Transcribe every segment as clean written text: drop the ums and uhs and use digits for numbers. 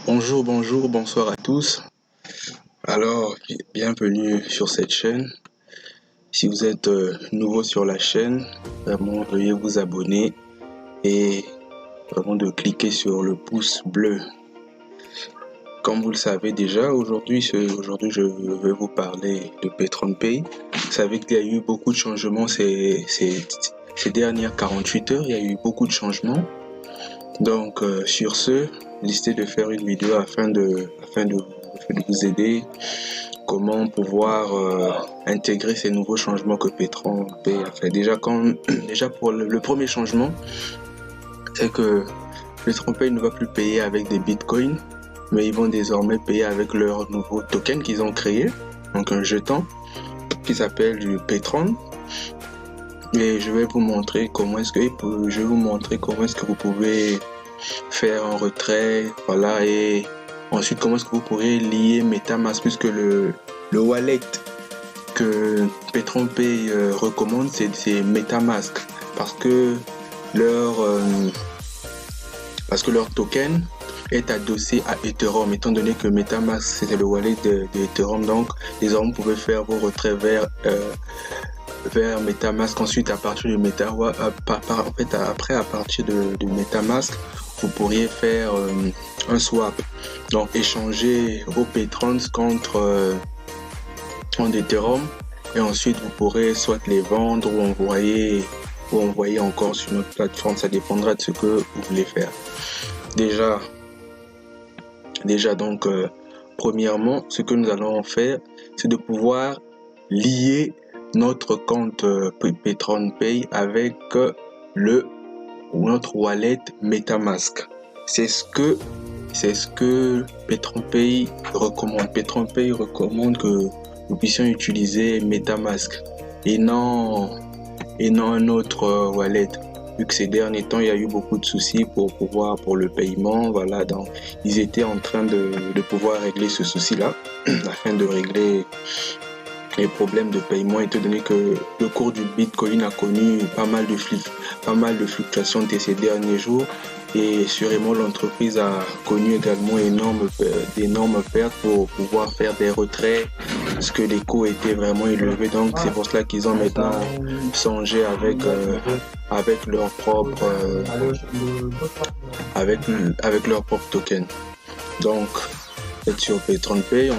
Bonjour, bonsoir à tous. Alors, bienvenue sur cette chaîne. Si vous êtes nouveau sur la chaîne, vraiment veuillez vous abonner et vraiment de cliquer sur le pouce bleu. Comme vous le savez déjà, aujourd'hui je vais vous parler de PatronPay. Vous savez qu'il y a eu beaucoup de changements ces dernières 48 heures, il y a eu beaucoup de changements. Donc sur ce, décidé de faire une vidéo afin de vous aider comment pouvoir intégrer ces nouveaux changements que PatronPay a fait. Déjà pour le premier changement, c'est que PatronPay ne va plus payer avec des bitcoins, mais ils vont désormais payer avec leur nouveau token qu'ils ont créé, donc un jeton qui s'appelle du Patron. Et je vais vous montrer comment est-ce que vous pouvez faire un retrait, voilà, et ensuite comment est-ce que vous pourrez lier MetaMask, puisque le wallet que PatronPay recommande c'est MetaMask, parce que leur token est adossé à Ethereum, étant donné que MetaMask c'était le wallet de Ethereum. Donc désormais vous pouvez faire vos retraits vers MetaMask. Ensuite à partir de à partir de MetaMask vous pourriez faire un swap, donc échanger vos patrons contre en Ethereum, et ensuite vous pourrez soit les vendre ou envoyer encore sur notre plateforme. Ça dépendra de ce que vous voulez faire. Déjà donc premièrement, ce que nous allons faire, c'est de pouvoir lier notre compte PatronPay avec notre wallet MetaMask. C'est ce que PatronPay recommande. PatronPay recommande que nous puissions utiliser MetaMask et non un autre wallet, vu que ces derniers temps il y a eu beaucoup de soucis pour le paiement. Voilà, donc ils étaient en train de pouvoir régler ce souci là afin de régler les problèmes de paiement, étant donné que le cours du Bitcoin a connu pas mal de fluctuations ces derniers jours, et sûrement l'entreprise a connu également d'énormes pertes pour pouvoir faire des retraits, parce que les coûts étaient vraiment élevés. Donc c'est pour cela qu'ils ont maintenant songé avec leur propre token. Donc être sur PatronPay.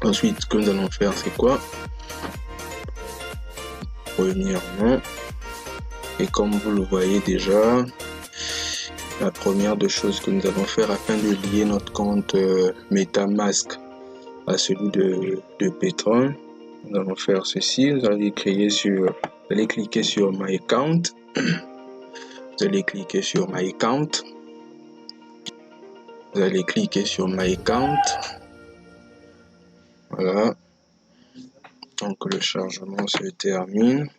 Ensuite, ce que nous allons faire, c'est quoi? Premièrement, et comme vous le voyez déjà, la première des choses que nous allons faire afin de lier notre compte MetaMask à celui de Patron, nous allons faire ceci. Vous allez cliquer sur My Account. Vous allez cliquer sur My Account. Vous allez cliquer sur My Account. Voilà, donc le chargement se termine.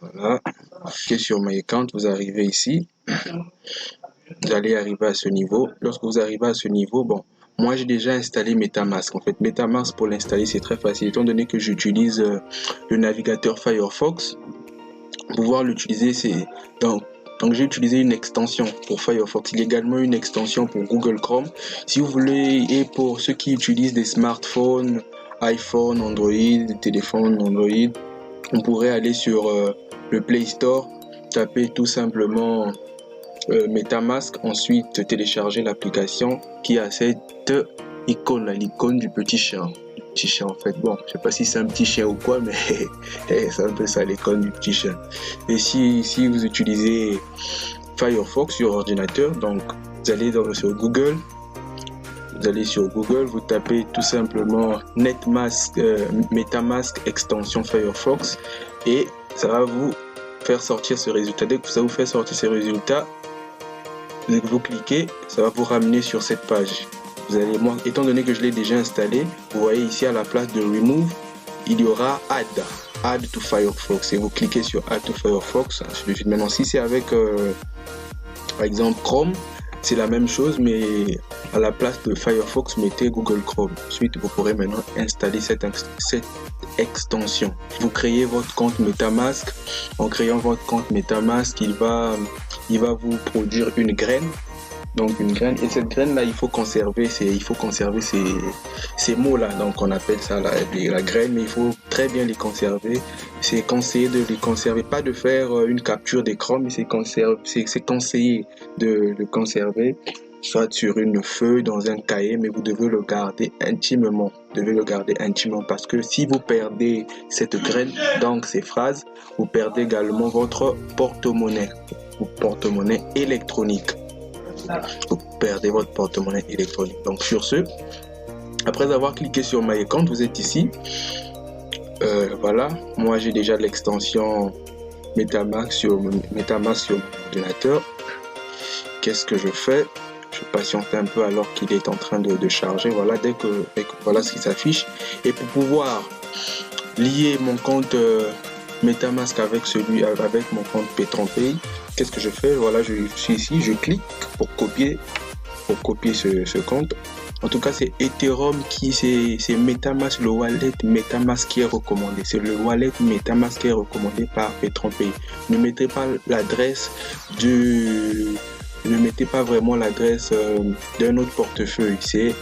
Voilà, cliquez sur My Account, vous arrivez ici, vous allez arriver à ce niveau. Lorsque vous arrivez à ce niveau, bon, moi j'ai déjà installé MetaMask. En fait, MetaMask, pour l'installer c'est très facile, étant donné que j'utilise le navigateur Firefox. Pour pouvoir l'utiliser, donc j'ai utilisé une extension pour Firefox. Il y a également une extension pour Google Chrome, si vous voulez. Et pour ceux qui utilisent des smartphones, iPhone, Android, téléphone Android, on pourrait aller sur le Play Store, taper tout simplement MetaMask, ensuite télécharger l'application qui a cette icône, l'icône du petit chien. En fait, bon, je sais pas si c'est un petit chien ou quoi, mais c'est un peu ça, l'icône du petit chien. Et si vous utilisez Firefox sur ordinateur, donc vous allez sur Google, vous tapez tout simplement MetaMask extension Firefox, et ça va vous faire sortir ce résultat. Dès que ça vous fait sortir ce résultat, vous cliquez, ça va vous ramener sur cette page. Moi, étant donné que je l'ai déjà installé, vous voyez ici à la place de Remove, il y aura Add to Firefox, et vous cliquez sur Add to Firefox. Maintenant, si c'est avec par exemple Chrome, c'est la même chose, mais à la place de Firefox, mettez Google Chrome. Ensuite, vous pourrez maintenant installer cette extension. Vous créez votre compte MetaMask. En créant votre compte MetaMask, il va il va vous produire une graine. Donc une graine, et cette graine là il faut conserver ces mots là, donc on appelle ça la graine, mais il faut très bien les conserver. C'est conseillé de les conserver, pas de faire une capture d'écran, mais c'est conseillé de le conserver soit sur une feuille, dans un cahier, mais vous devez le garder intimement. Vous devez le garder intimement parce que si vous perdez cette graine, donc ces phrases, vous perdez également votre porte-monnaie électronique. Vous perdez votre porte-monnaie électronique. Donc sur ce, après avoir cliqué sur My Account, vous êtes ici. Voilà, moi j'ai déjà l'extension MetaMask sur mon ordinateur. Qu'est-ce que je fais? Je patiente un peu alors qu'il est en train de charger. Voilà, voilà ce qui s'affiche. Et pour pouvoir lier mon compte MetaMask avec mon compte PetronPay, qu'est-ce que je fais? Voilà, je suis ici, je clique pour copier ce compte. En tout cas, c'est Ethereum c'est MetaMask, le wallet MetaMask qui est recommandé. C'est le wallet MetaMask qui est recommandé par PetronPay. Ne mettez pas l'adresse ne mettez pas vraiment l'adresse d'un autre portefeuille. C'est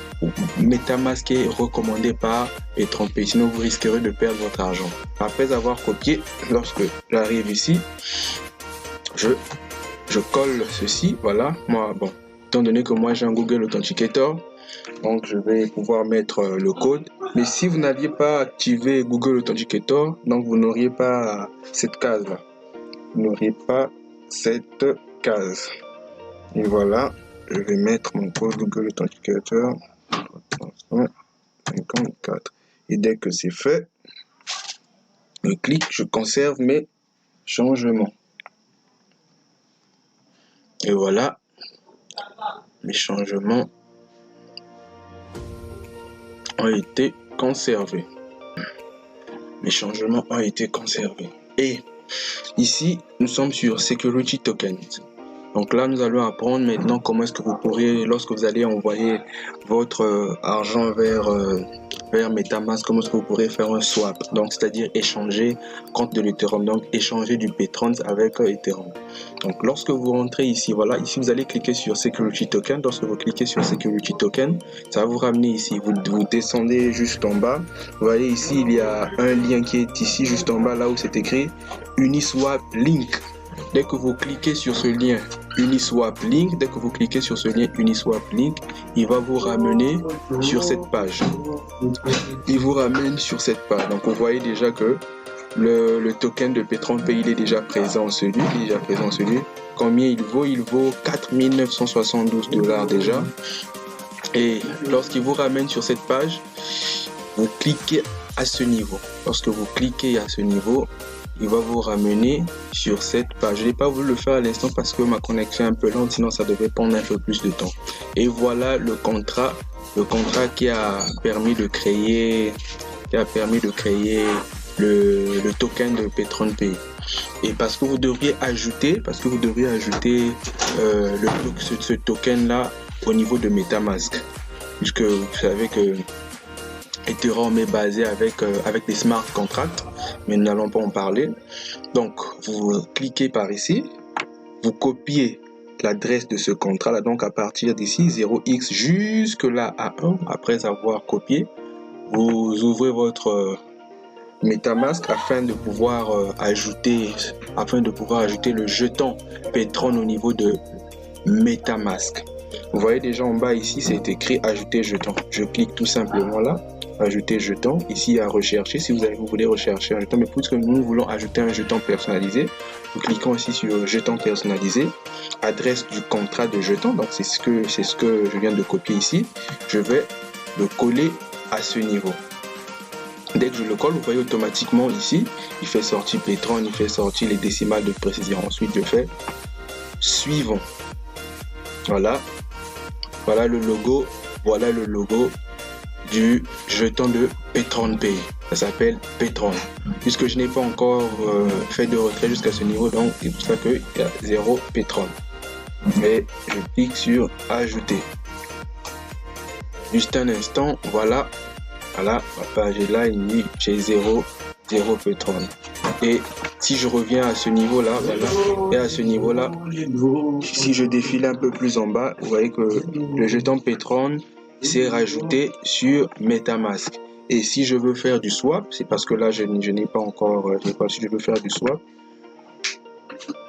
MetaMask qui est recommandé par PetronPay. Sinon, vous risquerez de perdre votre argent. Après avoir copié, lorsque j'arrive ici, je colle ceci. Voilà. Moi, bon, étant donné que moi j'ai un Google Authenticator, donc je vais pouvoir mettre le code. Mais si vous n'aviez pas activé Google Authenticator, donc vous n'auriez pas cette case là. Vous n'auriez pas cette case. Et voilà, je vais mettre mon code Google Authenticator 354. Et dès que c'est fait, je clique, je conserve mes changements. Et voilà, mes changements ont été conservés. Mes changements ont été conservés. Et ici, nous sommes sur Security Tokens. Donc là, nous allons apprendre maintenant comment est-ce que vous pourrez, lorsque vous allez envoyer votre argent vers MetaMask, comment est-ce que vous pourrez faire un swap. Donc, c'est-à-dire échanger contre de l'Ethereum. Donc, échanger du Petrons avec Ethereum. Donc, lorsque vous rentrez ici, voilà, ici, vous allez cliquer sur Security Token. Lorsque vous cliquez sur Security Token, ça va vous ramener ici. Vous descendez juste en bas. Vous voyez ici, il y a un lien qui est ici, juste en bas, là où c'est écrit Uniswap Link. Dès que vous cliquez sur ce lien Uniswap Link, il va vous ramener sur cette page. Il vous ramène sur cette page. Donc vous voyez déjà que le token de PetronPay il est déjà présent celui. Combien il vaut? Il vaut 4 972 $ déjà. Et lorsqu'il vous ramène sur cette page, vous cliquez à ce niveau. Lorsque vous cliquez à ce niveau, il va vous ramener sur cette page. Je n'ai pas voulu le faire à l'instant parce que ma connexion est un peu lente, sinon ça devait prendre un peu plus de temps. Et voilà le contrat qui a permis de créer le token de PetronPay. Et parce que vous devriez ajouter ce token là au niveau de MetaMask, puisque vous savez que Ethereum est basé avec des smart contracts, mais nous n'allons pas en parler. Donc, vous cliquez par ici, vous copiez l'adresse de ce contrat là, donc à partir d'ici 0x jusque là à 1. Après avoir copié, vous ouvrez votre MetaMask afin de pouvoir ajouter le jeton Petron au niveau de MetaMask. Vous voyez déjà en bas ici, c'est écrit ajouter jeton. Je clique tout simplement là. Ajouter jeton, ici à rechercher si vous voulez rechercher un jeton, mais puisque nous voulons ajouter un jeton personnalisé, nous cliquons aussi sur jeton personnalisé, adresse du contrat de jeton. Donc c'est ce que je viens de copier ici. Je vais le coller à ce niveau. Dès que je le colle, vous voyez automatiquement ici, il fait sortir Petron, il fait sortir les décimales de précision. Ensuite je fais suivant. Voilà le logo du jeton de PetronPay. Ça s'appelle Petron. Puisque je n'ai pas encore fait de retrait jusqu'à ce niveau, donc c'est pour ça qu'il y a 0 Petron. Et je clique sur ajouter. Juste un instant, voilà, ma page est là, j'ai 0 Petron. Et si je reviens à ce niveau-là, voilà, et à ce niveau-là, si je défile un peu plus en bas, vous voyez que le jeton Petron s'est rajouté sur MetaMask. Et si je veux faire du swap, c'est parce que là, je n'ai pas encore, si je veux faire du swap.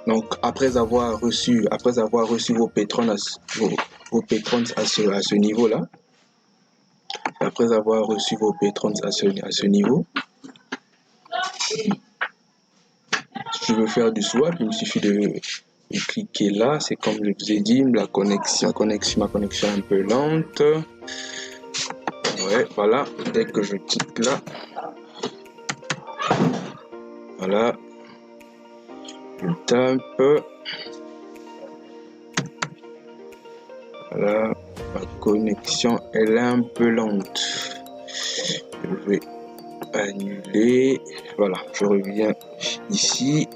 Donc, après avoir reçu vos patrons à ce niveau-là, après avoir reçu vos patrons à ce niveau, si je veux faire du swap, il me suffit de cliquer là. C'est comme je vous ai dit, ma connexion est un peu lente. Ouais, voilà. Dès que je clique là, voilà, je tape. Voilà, ma connexion elle est un peu lente. Je vais annuler. Voilà, je reviens ici.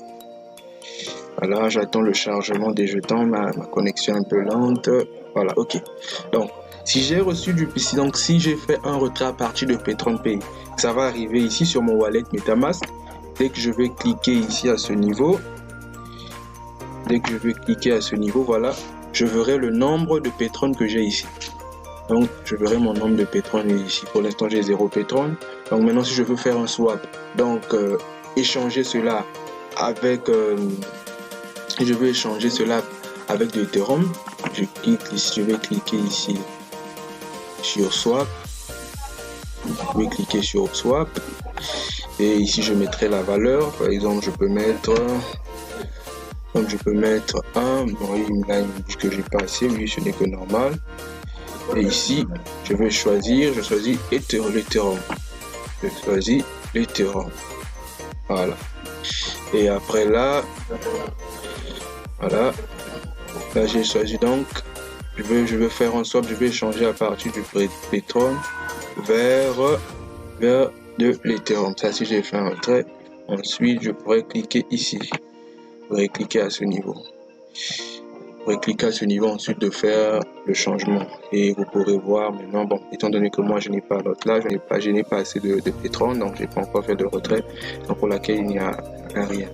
Voilà, j'attends le chargement des jetons. Ma connexion est un peu lente. Voilà, ok. Donc, si j'ai reçu du PC, donc si j'ai fait un retrait à partir de Petron Pay, ça va arriver ici sur mon wallet MetaMask. Dès que je vais cliquer ici à ce niveau, voilà, je verrai le nombre de Petron que j'ai ici. Donc, je verrai mon nombre de Petron ici. Pour l'instant, j'ai 0 Petron. Donc, maintenant, si je veux faire un swap, donc échanger cela avec... je veux échanger cela avec de Ethereum. Je vais cliquer ici sur Swap. Je vais cliquer sur Swap. Et ici, je mettrai la valeur. Par exemple, je peux mettre... Donc, je peux mettre 1. Bon, là, il me dit que j'ai pas assez. Oui, ce n'est que normal. Et ici, je choisis l'Ethereum. Je choisis l'Ethereum. Voilà. Et après là, voilà. Là, j'ai choisi donc, je veux faire un swap, je vais échanger à partir du Petron vers de l'Ethereum. Ça, si j'ai fait un retrait, ensuite, je pourrais cliquer ici. Je pourrais cliquer à ce niveau. Je pourrais cliquer à ce niveau ensuite de faire le changement. Et vous pourrez voir maintenant, bon, étant donné que moi, je n'ai pas l'autre là, je n'ai pas assez de Petron, donc je n'ai pas encore fait de retrait, donc pour laquelle il n'y a rien.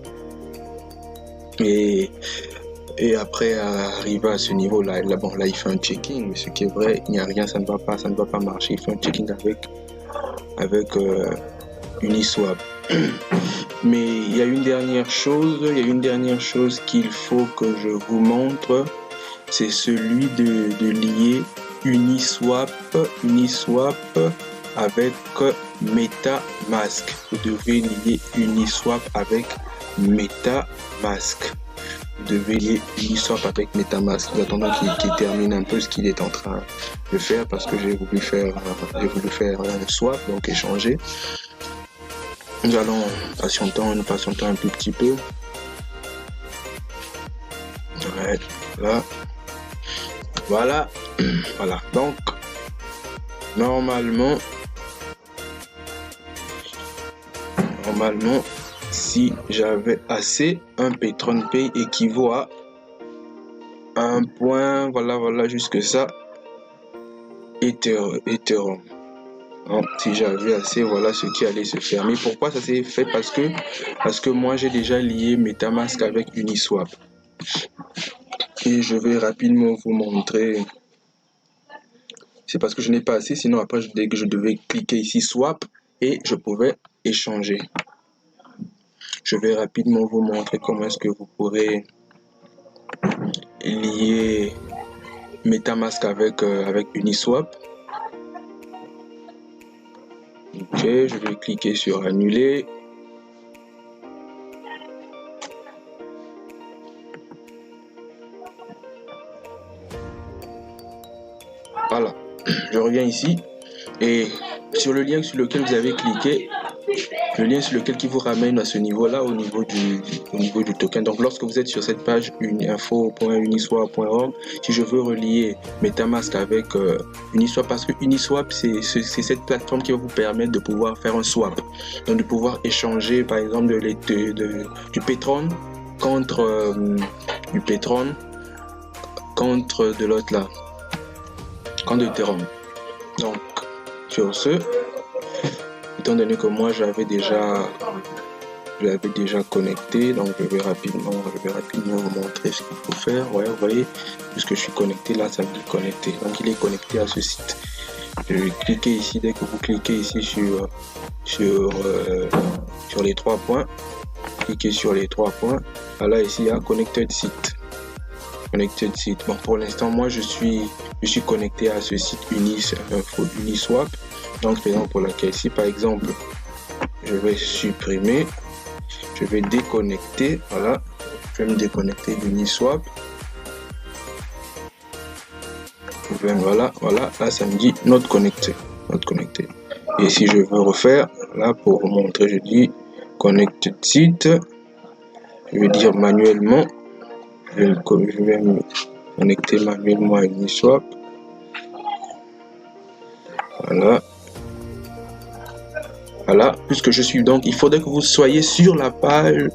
Et après arriver à ce niveau là, bon là il fait un checking, mais ce qui est vrai, il n'y a rien, ça ne va pas marcher. Il fait un checking avec Uniswap. Mais il y a une dernière chose qu'il faut que je vous montre, c'est celui de lier Uniswap avec MetaMask. Vous devez lier Uniswap avec MetaMask. Vous devez lier Uniswap avec MetaMask. Nous attendons qu'il termine un peu ce qu'il est en train de faire parce que j'ai voulu faire un swap, donc échanger. Nous allons patienter un tout petit peu. Ouais, là. Voilà. Voilà. Donc, normalement, si j'avais assez, un Petron Pay équivaut à un point, voilà, jusque ça, Ethereum. Donc, si j'avais assez, voilà ce qui allait se faire. Mais pourquoi ça s'est fait? Parce que moi, j'ai déjà lié MetaMask avec Uniswap. Et je vais rapidement vous montrer. C'est parce que je n'ai pas assez, sinon après, dès que je devais cliquer ici, Swap, et je pouvais échanger. Je vais rapidement vous montrer comment est-ce que vous pourrez lier MetaMask avec Uniswap. Ok, je vais cliquer sur annuler. Voilà, je reviens ici et sur le lien sur lequel vous avez cliqué, le lien sur lequel qui vous ramène à ce niveau-là, au niveau du token. Donc lorsque vous êtes sur cette page info.uniswap.org, si je veux relier MetaMask avec Uniswap, parce que Uniswap c'est cette plateforme qui va vous permettre de pouvoir faire un swap, donc de pouvoir échanger par exemple du Petron contre de l'autre là, contre Ethereum. Donc sur ce, étant donné que moi j'avais déjà je l'avais déjà connecté, donc je vais rapidement vous montrer ce qu'il faut faire. Ouais, vous voyez, puisque je suis connecté, là ça me dit connecté, donc il est connecté à ce site. Je vais cliquer ici. Dès que vous cliquez ici sur les 3 points, cliquez sur les 3 points. Voilà, ici il y a Connected Site. Connected Site. Bon, pour l'instant, moi je suis connecté à ce site Uniswap. Donc, raison pour laquelle, si par exemple, je vais supprimer, je vais déconnecter. Voilà, je vais me déconnecter d'Uniswap. Voilà, là ça me dit not connecté. Et si je veux refaire, là pour vous montrer, je dis Connected Site. Je vais dire manuellement. Je vais me connecter manuellement à Uniswap. Voilà, puisque je suis donc, il faudrait que vous soyez sur la page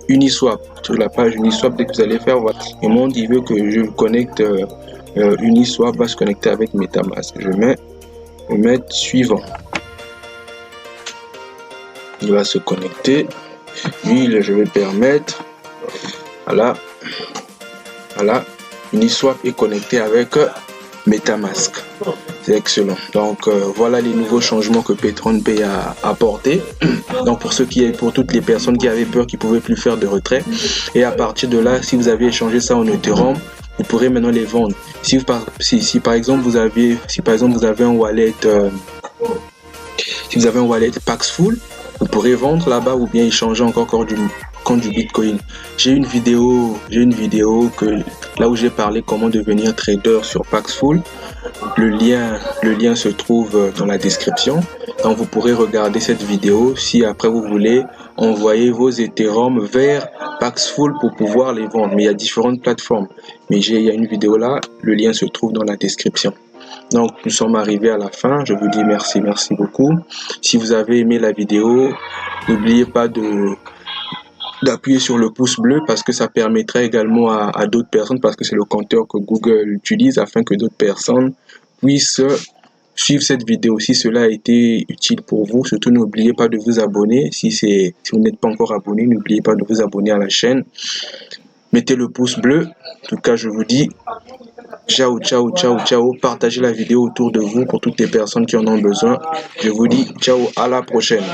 Uniswap. Sur la page Uniswap, dès que vous allez faire, voilà. Et moi, il veut que je connecte Uniswap va se connecter avec MetaMask. Je vais mettre suivant. Il va se connecter. Puis je vais permettre. Voilà. Uniswap est connecté avec MetaMask. C'est excellent. Donc voilà les nouveaux changements que PatronPay a apportés. Donc pour toutes les personnes qui avaient peur qu'ils pouvaient plus faire de retrait. Et à partir de là, si vous avez échangé ça en Ethereum, vous pourrez maintenant les vendre. Si par exemple vous avez un wallet, si vous avez un wallet Paxful, vous pourrez vendre là-bas ou bien échanger encore contre du Bitcoin. J'ai une vidéo là où j'ai parlé comment devenir trader sur Paxful. Le lien se trouve dans la description. Donc vous pourrez regarder cette vidéo si après vous voulez envoyer vos Ethereum vers Paxful pour pouvoir les vendre. Mais il y a différentes plateformes. Mais il y a une vidéo là, le lien se trouve dans la description. Donc nous sommes arrivés à la fin. Je vous dis merci beaucoup. Si vous avez aimé la vidéo, n'oubliez pas d'appuyer sur le pouce bleu parce que ça permettrait également à d'autres personnes, parce que c'est le compteur que Google utilise afin que d'autres personnes puissent suivre cette vidéo. Si cela a été utile pour vous, surtout n'oubliez pas de vous abonner. Si vous n'êtes pas encore abonné, n'oubliez pas de vous abonner à la chaîne. Mettez le pouce bleu. En tout cas, je vous dis ciao. Partagez la vidéo autour de vous pour toutes les personnes qui en ont besoin. Je vous dis ciao, à la prochaine.